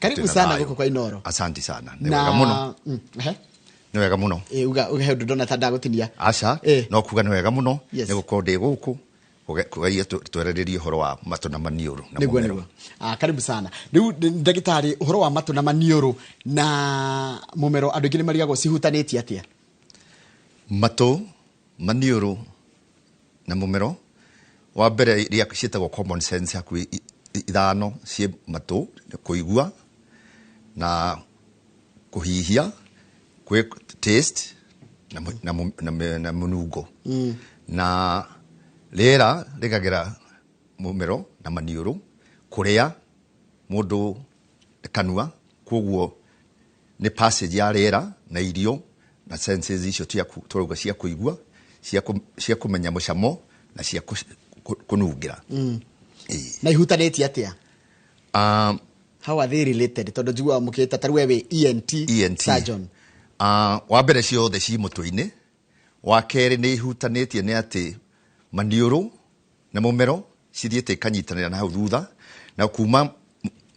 Karibu sana guko kwa Inoro. Asante sana. Ni wega muno. Ni wega muno. Uga ndona ta ndagutinia. Aca no kuga ni wega muno ni guko ndi guku kugaia twerererie horo wa matũ na maniũrũ na mũmero. Karibu sana. Riu ndagĩtarĩ horo wa matũ na maniũrũ na mũmero andũ aingĩ nĩ marigagwo cihutanĩtie atia? Matũ, maniũrũ na mũmero wa mbere iria ciĩtagwo common sense hakuhĩ ithano ciĩ matũ kũigua na kũhihia kwĩ taste na mũnungo na rĩera rĩkagera mũmero na maniũrũ kũrĩa mũndũ kanua koguo nĩ passage ya rĩera na irio na senses icio tũrauga cia kũigua cia kũmenya mũcamo na cia kũnungira. Na ihutanĩtie atia? How are they related? Tondũ njigua mũkĩta ta rĩu we ENT surgeon. Wa mbere ciothe ci mũtwe-inĩ, wa kerĩ nĩ ihutanĩtie nĩ atĩ maniũrũ na mũmero cithiĩte ikanyitanĩra na hau thutha na kuma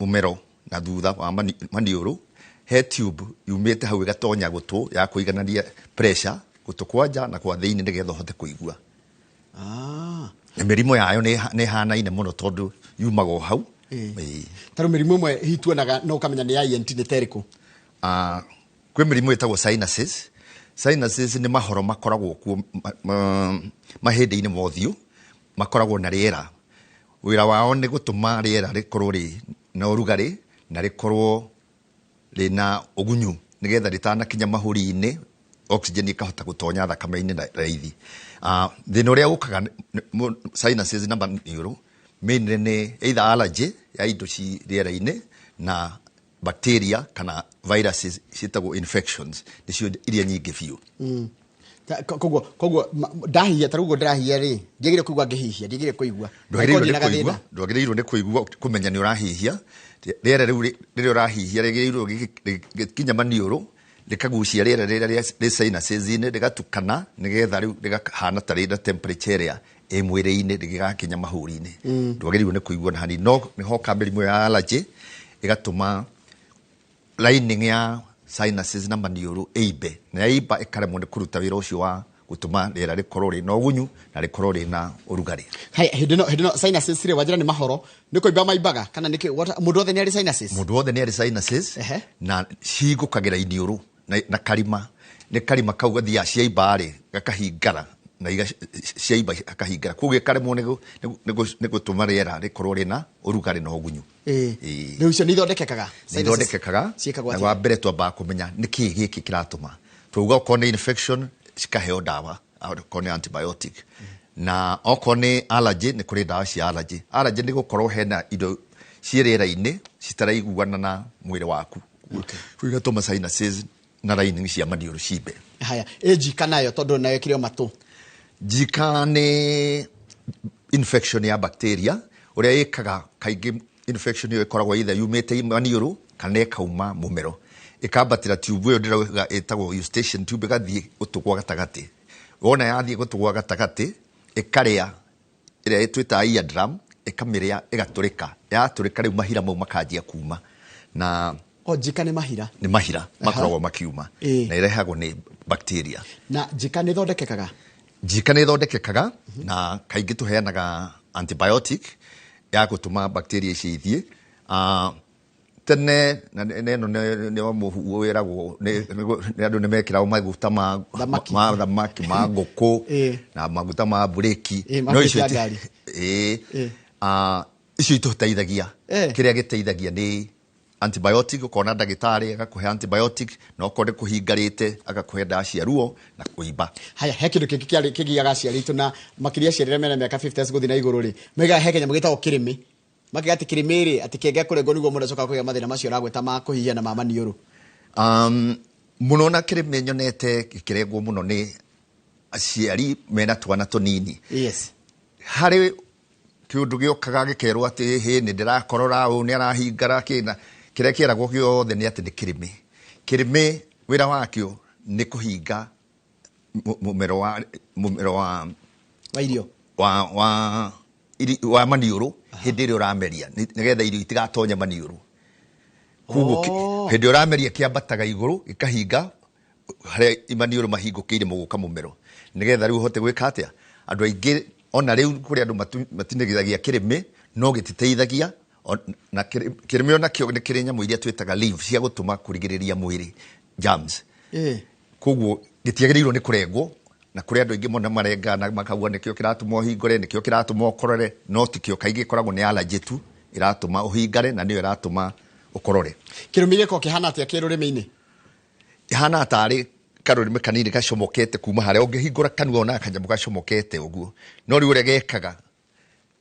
mũmero na thutha wa maniũrũ he tube yumĩte hau ĩgatonya gũtũ ya kũiganania pressure gũtũ kwa nja na kwa thĩinĩ nĩgetha ũhote kũigua. Na mĩrimũ yayo nĩ hanaine mũno tondũ yumaga hau. Tarũ mĩrimũ ĩmwe hituanaga no ũkamenya nĩ ya ENT nĩ terĩkũ? Kwĩ mĩrimũ ĩtagwo sinuses. Sinuses nĩ mahoro makoragwo kuo mahĩndĩ-inĩ ma ũthiũ makoragwo na rĩera. Wĩra wao nĩ gũtũma rĩera rĩkorwo rĩ na ũrugarĩ na rĩkorwo rĩna ũgunyu nĩgetha rĩtanakinya mahũri-inĩ oxygen ikahota gũtonya thakame-inĩ na raithi. Thĩna ũrĩa ũkaga sinuses na maniũrũ mainly nĩ either allergy ya indo ci rĩera-inĩ na bacteria kana viruses ciĩtagwo infections nĩcio iria nyingĩ biũ. Koguo ndahihia ta rĩu ndĩrahihia rĩ njagĩrĩire kũigua ngĩhihia njagĩrĩire kũigua ndwagĩrĩirwo nĩ kũigua kũmenya nĩ ũrahihia rĩera rĩu rĩrĩa ũrahihia rĩgĩrĩirwo gĩkinya maniũrũ rĩkagucia rĩera rĩrĩa rĩ sinuses-inĩ rĩgatukana nĩgetha rĩu rĩkahana ta rĩna temperature ĩrĩa ĩ mwĩrĩ-inĩ rĩgĩgakinya mahũri-inĩ. Ndwagĩrĩirwo nĩ kũigua na hanini no nĩ hoka mĩrimũ ya allergy ĩgatũma lining ya sinuses na maniũrũ ĩimbe na yaimba ĩkaremwo nĩ kũruta wĩra ũcio wa gũtũma rĩera rĩkorwo rĩna ũgunyu na rĩkorwo rĩna ũrugarĩ. Hĩndĩ ĩno sinuses rĩ wanjĩra nĩ mahoro nĩ kũimba maimbaga kana nĩ mũndũ wothe nĩ arĩ sinuses? Mũndũ wothe nĩ arĩ sinuses na cihingũkagĩra iniũrũ na karima nĩ karima kau gathiaga ciaimba rĩ gakahingara na ciaimba akahingara koguo ĩkaremwo nĩ gũtũma rĩera rĩkorwo rĩna ũrugarĩ na ũgunyu. Rĩu icio nĩ ithondekekaga? Nĩ ithondekekaga na wa mbere twambaga kũmenya nĩkĩ gĩkĩ kĩratũma twauga okorwo nĩ infection cikaheo ndawa okorwo nĩ antibiotic na okorwo nĩ allergy nĩ kũrĩ ndawa cia allergy. Allergy nĩ gũkorwo hena indo ciĩ rĩera-inĩ citaraiguana na mwĩrĩ waku igatũma sinuses na lining cia maniũrũ cimbe. Haya jika nayo tondũ nayo kĩrĩo matũ? Jika nĩ infection ya bacteria ũrĩa ĩkaga kaingĩ infection ĩyo ĩkoragwo either yumĩte maniũrũ kana ĩkauma mũmero ĩkambatĩra tube ĩyo ndĩrauga ĩtagwo eustachian tube ĩgathiĩ gũtũ gwa gatagatĩ. Wona yathiĩ gũtũ gwa gatagatĩ ĩkarĩa ĩrĩa twĩtaga eardrum ĩkamĩrĩa ĩgatũrĩka yatũrĩka rĩu mahira mau makanjia kuma na jika nĩ mahira? Nĩ mahira makoragwo makiuma na ĩrehagwo nĩ bacteria. Na jika nĩ ĩthondekekaga? Jika nĩ ĩthondekekaga na kaingĩ tũheanaga antibiotic ya gũtũma bacteria ici ithiĩ. Tene na ĩno nĩ mũhu wĩragwo nĩ andũ nĩ mekĩraga maguta ma thamaki ma ngũkũ na maguta ma bureki no icio icio itũteithagia. Kĩrĩa gĩteithagia nĩ antibiotic ũkona ndagĩtarĩ agakũhe antibiotic na okorwo nĩ kũhingarĩte agakũhe ndawa cia ruo na kũimba. Haya he kĩndũ kĩngĩ kĩgiaga aciarĩtũ na makĩria aciarĩra mena mĩaka 50 gũthiĩ na igũrũ rĩ mega he kenya magĩtagwo kĩrĩmĩ makiga atĩ kĩrĩmĩ rĩ atĩ kĩngĩa kũrengwo nĩguo mũndũ acoka kũgĩa mathĩna macio aragweta ma kũhihia na ma maniũrũ? Mũno na kĩrĩmĩ nyonete gĩkĩrengwo mũno nĩ aciari mena twana tũnini. Harĩ kĩũndũ gĩokaga gĩkerwo atĩ hĩ nĩ ndĩrakorora ũũ nĩ arahingara kĩna kĩrĩa kĩeragwo gĩothe nĩ atĩ nĩ kĩrĩmĩ. Kĩrĩmĩ wĩra wakĩo nĩ kũhinga mũmero wa irio wa maniũrũ hĩndĩ ĩrĩa ũrameria nĩgetha irio itigatonye maniũrũ. Koguo hĩndĩ ũrameria kĩambataga igũrũ gĩkahinga harĩa maniũrũ mahingũkĩire mũgũka mũmero nĩgetha rĩu ũhote gwĩka atĩa andũ aingĩ ona rĩu kũrĩ andũ matinagithagia kĩrĩmĩ no gĩtiteithagia na kĩrĩmĩ ona kĩo nĩ kĩrĩ nyamũ iria twĩtaga lymph cia gũtũma kũrigĩrĩria mwĩrĩ germs koguo gĩtiagĩrĩirwo nĩ kũrengwo na kũrĩ andũ aingĩ mũno marenga na makauga nĩkĩo kĩratũma ũhingũre nĩkĩo kĩratũma ũkorore no tikĩo kaingĩ koragwo nĩ allergy tu iratũma ũhingare na nĩyo iratũma ũkorore kĩrũmĩ gĩko kĩhana atĩa kĩrũrĩmĩ-inĩ ihana tarĩ karũrĩmĩ kanini gacomokete kuma harĩa ũngĩhingũra kanua ona kanyamũ gacomokete ũguo no rĩu ũrĩa gekaga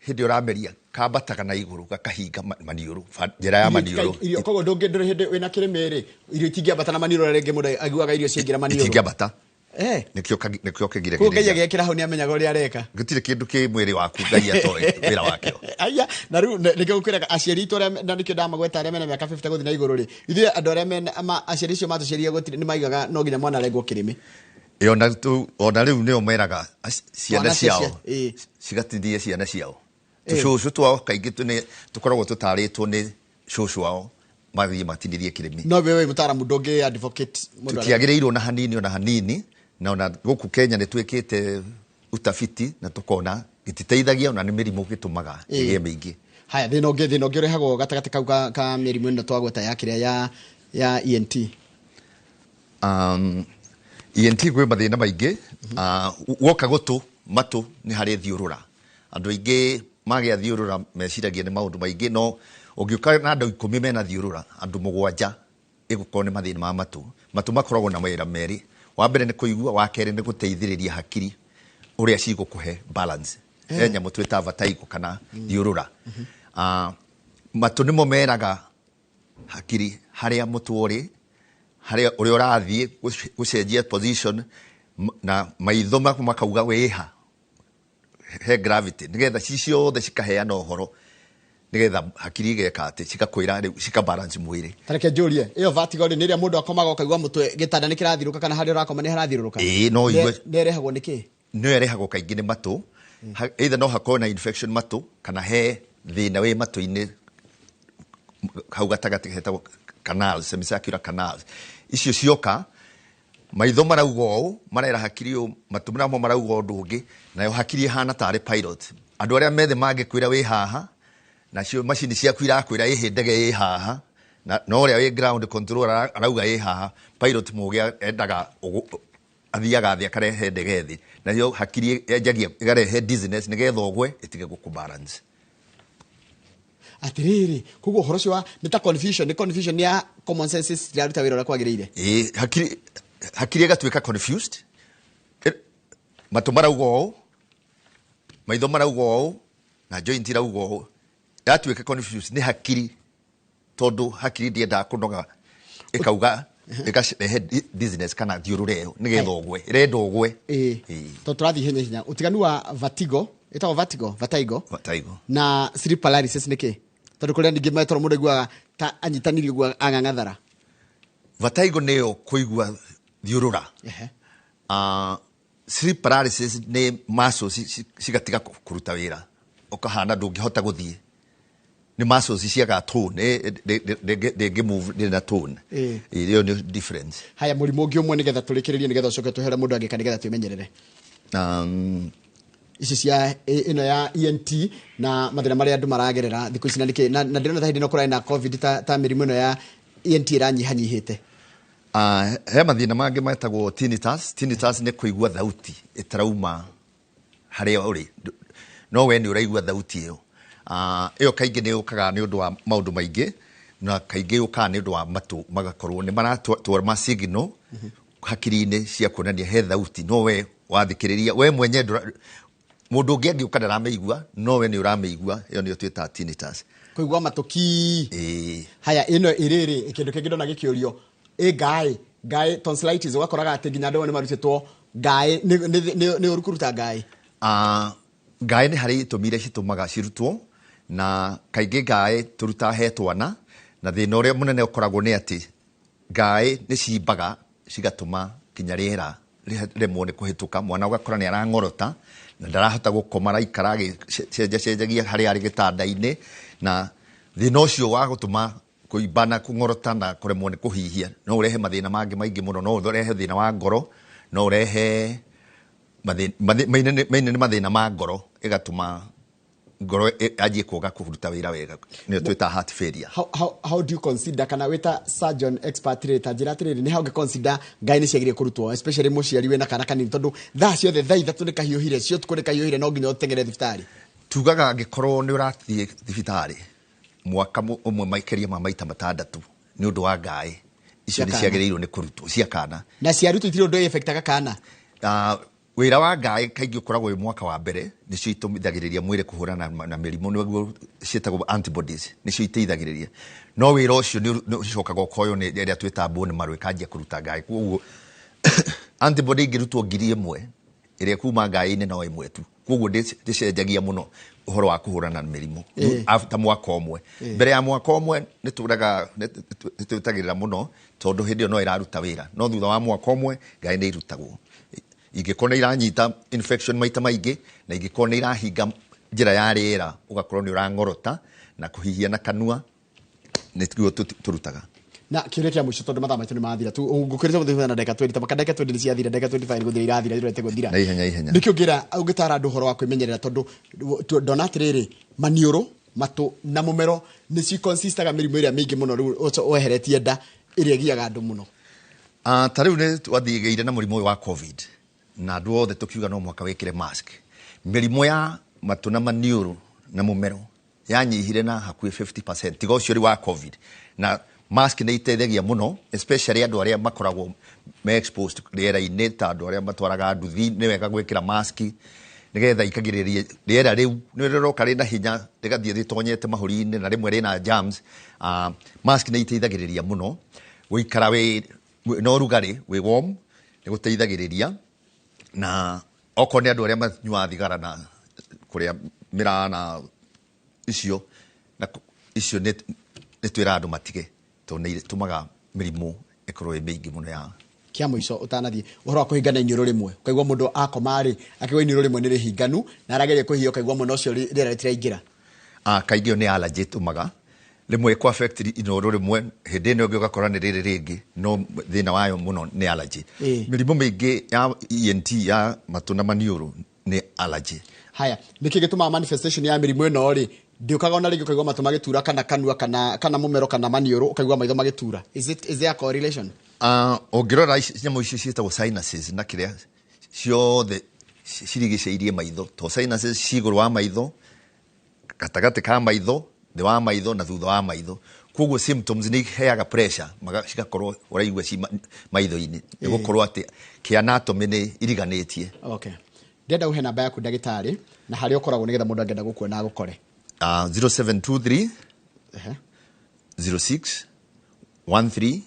hĩndĩ ũrameria kambataga na igũrũ gakahinga maniũrũ njĩra ya maniũrũ koguo ndũngĩ hĩndĩ wĩna kĩrĩmĩ rĩ irio itingĩambata na maniũrũ rĩngĩ mũndũ aiguaga irio ciaingĩra maniũrũ itingĩambata nĩkĩo kĩgire koguo Ngai agĩkĩra hau nĩ amenyaga ũrĩa areka gũtirĩ kĩndũ kĩ mwĩrĩ waku Ngai atoĩ wĩra wakĩo aya na rĩu nĩkĩo gũkwĩraga aciari itũ arĩa na nĩkĩo ndamagweta arĩa mena mĩaka 50 gũthiĩ na igũrũ rĩ ithuĩ andũ arĩa mena aciari icio matũciarire gũtirĩ nĩ maigaga no nginya mwana arengwo kĩrĩmĩ ona rĩu nĩo meraga ciana ciao cigatithie ciana ciao tũcũcũ twao kaingĩ tũkoragwo tũtarĩtwo nĩ cũcũ wao mathiĩ matinithie kĩrĩmĩ no we mũtaaramu ndũngĩ advocate tũtiagĩrĩirwo na hanini na ona gũkũ Kenya nĩ twĩkĩte utafiti na tũkona gĩtiteithagia ona nĩ mĩrimũ gĩtũmaga ĩgĩe mĩingĩ haya thĩna ũngĩ ũrehagwo gatagatĩ kau ka mĩrimũ ĩno twagweta ya kĩrĩa ya ENT ENT gwĩ mathĩna maingĩ woka gũtũ matũ nĩ harĩ thiũrũra andũ aingĩ magĩa thiũrũra meciragia nĩ maũndũ maingĩ no ũngĩũka na andũ 10 mena thiũrũra andũ 7 ĩgũkorwo nĩ mathĩna ma matũ makoragwo na mawĩra merĩ wa mbere nĩ kũigua wa kerĩ nĩ gũteithĩrĩria hakiri ũrĩa cigũkũhe balance nyamũ twĩta vertigo kana thiũrũra matũ nĩmo meraga hakiri harĩa mũtwe ũrĩ harĩa ũrĩa ũrathiĩ gũcenjia position na maitho makauga wĩha he gravity nĩgetha ciothe cikaheana ũhoro nĩgetha hakiri igeka atĩ cikakwĩra rĩu cikabalance mwĩrĩ tareke njũrie ĩyo vertigo nĩ ĩrĩa mũndũ akomaga ũkaigua mũtwe gĩtanda nĩ kĩrathirũka kana harĩa ũrakoma nĩ harathiũrũka no igue nĩ ĩrehagwo nĩkĩ nĩ ĩrehagwo kaingĩ nĩ matũ either no hakorwo na infection matũ kana he thĩna wĩ matũ-inĩ hau gatagatĩ hetagwo canals semicircular canals icio cioka maitho marauga ũũ marera hakiri ũũ matũ namo marauga ũndũ ũngĩ nayo hakiri ihana tarĩ pilot andũ arĩa methe mangĩkwĩra wĩ haha nacio macini ciaku irakwĩra ĩhĩ ndege ĩ haha no ũrĩa wĩ ground control arauga ĩ haha pilot mũgĩ endaga athiaga thĩ akarehe ndege thĩ nayo hakiri yanjagia ĩgarehe dizziness nĩgetha ũgwe ĩtige gũkũbalance atĩrĩrĩ koguo ũhoro ũcio nĩ ta confusion ya common sense iraruta wĩra ũrĩa kwagĩrĩire hakiri ĩgatuĩka confused matũ marauga ũũ maitho marauga ũũ na joint irauga ũũ yatuĩka confused nĩ hakiri tondũ hakiri ndiendaga kũnoga ĩkauga ĩkarehe dizziness kana thiũrũra ĩyo nĩgetha ũgwe ĩrenda ũgwe tondũ tũrathiĩ hinya ũtiganu wa vertigo ĩtagwo vertigo na sleep paralysis nĩkĩ tondũ kũrĩa ningĩ metoro mũndũ aiguaga ta anyitanirie ũguo ang'ang'athara vertigo nĩyo kũigua thiũrũra sleep paralysis nĩ muscles cigatiga kũruta wĩra ũkahana ndũngĩhota gũthiĩ nĩ muscles ciaga tone ndĩngĩ move na tone ĩyo nĩ difference haya mũrimũ ũngĩ ũmwe nĩgetha tũrĩkĩrĩrie nĩgetha ũcoke twehere mũndũ angĩka nĩgetha twĩmenyerere ici cia ĩno ya ENT na mathĩna marĩa andũ maragerera thikũ ici na nĩkĩ na ndĩrona ta hĩndĩ ĩno kũrarĩ na covid ta mĩrimũ ĩno ya ENT ĩranyihanyihĩte he mathĩna mangĩ metagwo tinnitus nĩ kũigua thauti ĩtarauma harĩa ũrĩ no we nĩ ũraigua thauti ĩyo kaingĩ nĩ yũkaga nĩ ũndũ wa maũndũ maingĩ na kaingĩ yũkaga nĩ ũndũ wa matũ magakorwo nĩ maratwara signal hakiri-inĩ cia kuonania he thauti no we wathikĩrĩria we mwenye mũndũ ũngĩ angĩũka ndaramĩigua no we nĩ ũramĩigua ĩyo nĩyo twĩtaga tinnitus kũigua matũ haya ĩno ĩrĩrĩ kĩndũ kĩngĩ ndona gĩkĩũrio ngaĩ tonsillitis ũgakoraga atĩ nginya andũ nĩ marutĩtwo ngaĩ nĩ ũru kũruta ngaĩ ngaĩ nĩ harĩ itũmi iria citũmaga cirutwo na kaingĩ ngaĩ tũruta he twana na thĩna ũrĩa mũnene ũkoragwo nĩ atĩ ngaĩ nĩ cimbaga cigatũma kinya rĩera rĩmwe nĩ kũhĩtũka mwana ũgakora nĩ arang'orota na ndarahota gũkoma araikara agĩcenjagia harĩa arĩ gĩtanda-inĩ na thĩna ũcio wa gũtũma kuibana kungorota na kuremwo ni kuhihia no urehe mathina mangi maingi muno no urehe thina wa ngoro no urehe mathina ma ngoro igatuma ngoro ajie kuga kuruta wira wega ni twita heart failure. How do you consider kana weta surgeon expert rate njira atiriri ni how you consider ngai ni ciagire kurutwo especially muciari we na kana kanini tondu thaa ciothe thaa ithatũ nĩ kahiũhire cio tukũ nĩ kahiũhire no nginya ũtengere thibitarĩ tugaga angĩkorwo nĩ ũrathiĩ thibitarĩ mwaka ũmwe maikeria ma maita matandatũ nĩ ũndũ wa ngai icio nĩ ciagĩrĩirwo nĩ kũrutwo cia kana na ciarutwo itirĩ ũndũ effectaga kana wĩra wa ngai kaingĩ ũkoragwo wĩ mwaka wa mbere nĩcio itũmithagĩrĩria mwĩrĩ kũhũrana na mĩrimũ nĩguo ciĩtagwo antibodies nĩcio iteithagĩrĩria no wĩra ũcio nĩ ũcokaga ũkoywo nĩ rĩrĩa twĩta bone marrow ĩkanjia kũruta ngai koguo antibody ingĩrutwo 1,000 ĩrĩa kuma ngai-inĩ no ĩmwe tu koguo ndĩcenjagia mũno ũhoro wa kũhũrana na mĩrimũ after mwaka ũmwe mbere ya mwaka ũmwe nĩtwĩtagĩrĩra mũno tondũ hĩndĩ ĩyo no ĩraruta wĩra no thutha wa mwaka ũmwe ngai nĩ irutagwo ingĩkorwo nĩ iranyita infection maita maingĩ na ingĩkorwo nĩ irahinga njĩra ya rĩera ũgakorwo nĩ ũrang'orota na kũhihia na kanua nĩguo tũrutaga na kĩũria kĩa mũico tondũ mathaa maitũ nĩ mathira tu ngũkĩrĩte gũthithana na ndagĩka 20 maka ndagĩka 20 nĩ ciathira ndagĩka 25 nĩ gũthira irathira irorete gũthira na ihenya nĩkĩo ũngĩtara andũ ũhoro wa kwĩmenyerera tondũ ndona atĩrĩrĩ maniũrũ matũ na mũmero nĩ ciconsistaga mĩrimũ ĩrĩa mĩingĩ mũno rĩu weheretie nda ĩrĩa ĩgiaga andũ mũno ta rĩu nĩ twathiĩgĩire na mũrimũ ũyũ wa covid na andũ othe tukiuga no mwaka wĩkĩre mask mĩrimũ ya matũ na maniũrũ na mũmero yanyihire na hakuhĩ 50% tiga ũcio wa covid na mask nĩ iteithagia mũno especially andũ arĩa makoragwo me exposed rĩera-inĩ ta andũ arĩa matwaraga nduthi nĩ wega gwĩkĩra mask nĩgetha ikagirĩrĩria rĩera rĩu nĩ rĩroka rĩna hinya rĩgathiĩ rĩtonyete mahũri-inĩ na rĩmwe rĩna germs mask nĩ iteithagĩrĩria mũno gũikara na ũrugarĩ wĩ warm nĩ gũteithagĩrĩria na okorwo nĩ andũ arĩa manyuaga thigara na kũrĩa mĩraa na icio nĩ twĩra andũ matige tondũ nĩ itũmaga mĩrimũ ĩkorwo ĩ mĩingĩ mũno ya kia mũico ũtanathiĩ ũhoro wa kũhingana iniũrũ rĩmwe ũkaigua mũndũ akomarĩ akĩgwa iniũrũ rĩmwe nĩ rĩhinganu na arageria kũhihia ũkaigua mũno ũcio rĩera rĩtiraingĩra kaingĩ ĩyo nĩ allergy ĩtũmaga rĩmwe ĩkũ affect iniũrũ rĩmwe hĩndĩ ĩno ĩngĩ ũgakora nĩ rĩrĩ rĩngĩ no thĩna wayo mũno nĩ allergy mĩrimũ mĩingĩ ya ENT ya matũ na maniũrũ nĩ allergy haya nĩkĩ gĩtũmaga manifestation ya mĩrimũ ĩno rĩ ndĩũkaga ona rĩngĩ ũkaigua matũ magĩtura kana kanua kana mũmero kana maniũrũ ũkaigua maitho magĩtura is there a correlation ũngĩrora nyamũ icio ciĩtagwo sinuses na kĩrĩa ciothe cirigicĩirie maitho to sinuses ci igũrũ wa maitho gatagatĩ ka maitho thĩ wa maitho na thutha wa maitho koguo symptoms nĩ iheaga pressure cigakorwo ũraigua ci maitho-inĩ nĩ gũkorwo atĩ kĩ anatomy nĩ iriganĩtie okay ndenda ũhe namba yaku ndagĩtarĩ na harĩa ũkoragwo nĩgetha mũndũ angĩenda gũkuona agũkore 0723 06 13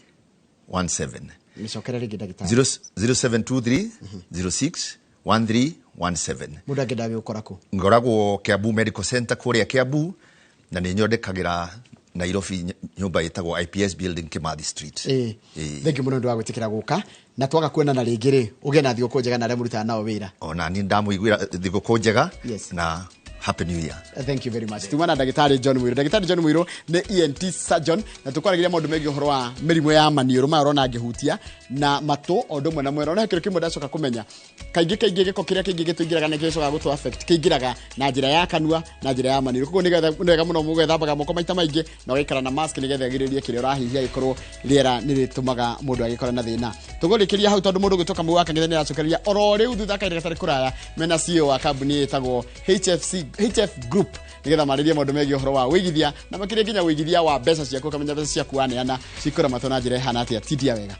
17 Micokera rĩngĩ ndagĩtarĩ 0723 06 1317 mũndũ angĩenda gũkora kũ ngoragwo Kiambu Medical Center kũrĩa Kiambu na nĩ nyondekagĩra Nairobi nyũmba ĩtagwo IPS Building Kimathi Street thengi mũno nĩ wa gwĩtĩkĩra gũka na twaga kuonana rĩngĩ rĩ ũgĩe na thigũkũ njega na arĩa mũrutaga nao wĩra ona niĩ ndamũiguĩra thigũkũ njega na Happy New Year. Thank you very much. Tumana Ndagĩtarĩ John Muriu. Ndagĩtarĩ John Muriu nĩ ENT surgeon na tũkwaragĩria maũndũ megiĩ ũhoro wa mĩrimũ ya maniũrũ maya ũrona ngĩhutia na matũ o ũndũ ũmwe na mwĩrĩ. Ona kĩrĩa kĩmwe ndacoka kũmenya kaingĩ gĩko kĩrĩa kĩingĩ gĩtũingĩraga nĩ gĩcoka gũtũ affect kĩingĩraga na njĩra ya kanua na njĩra ya maniũrũ. Koguo nĩ wega mũno mũgethambaga moko maita maingĩ na ũgaikara na mask nĩgetha ũgirĩrĩrie kĩrĩa ũrahihia gĩkorwo rĩera nĩ rĩtũmaga mũndũ agĩkorwo na thĩna. Tũgũrĩkĩria hau tondũ mũndũ gĩtoka mũwa kang'ethe nĩ aracokereria oro rĩu thutha kaĩrĩ gatarĩ kũraya mena CEO wa kambuni ĩtagwo HF Group nĩgetha marĩrie maũndũ megiĩ ũhoro wa wĩigithia na makĩria nginya wĩigithia wa mbeca ciaku ũkamenya mbeca ciaku waneana cikũra matũ na njĩra ĩhana atĩa titia wega.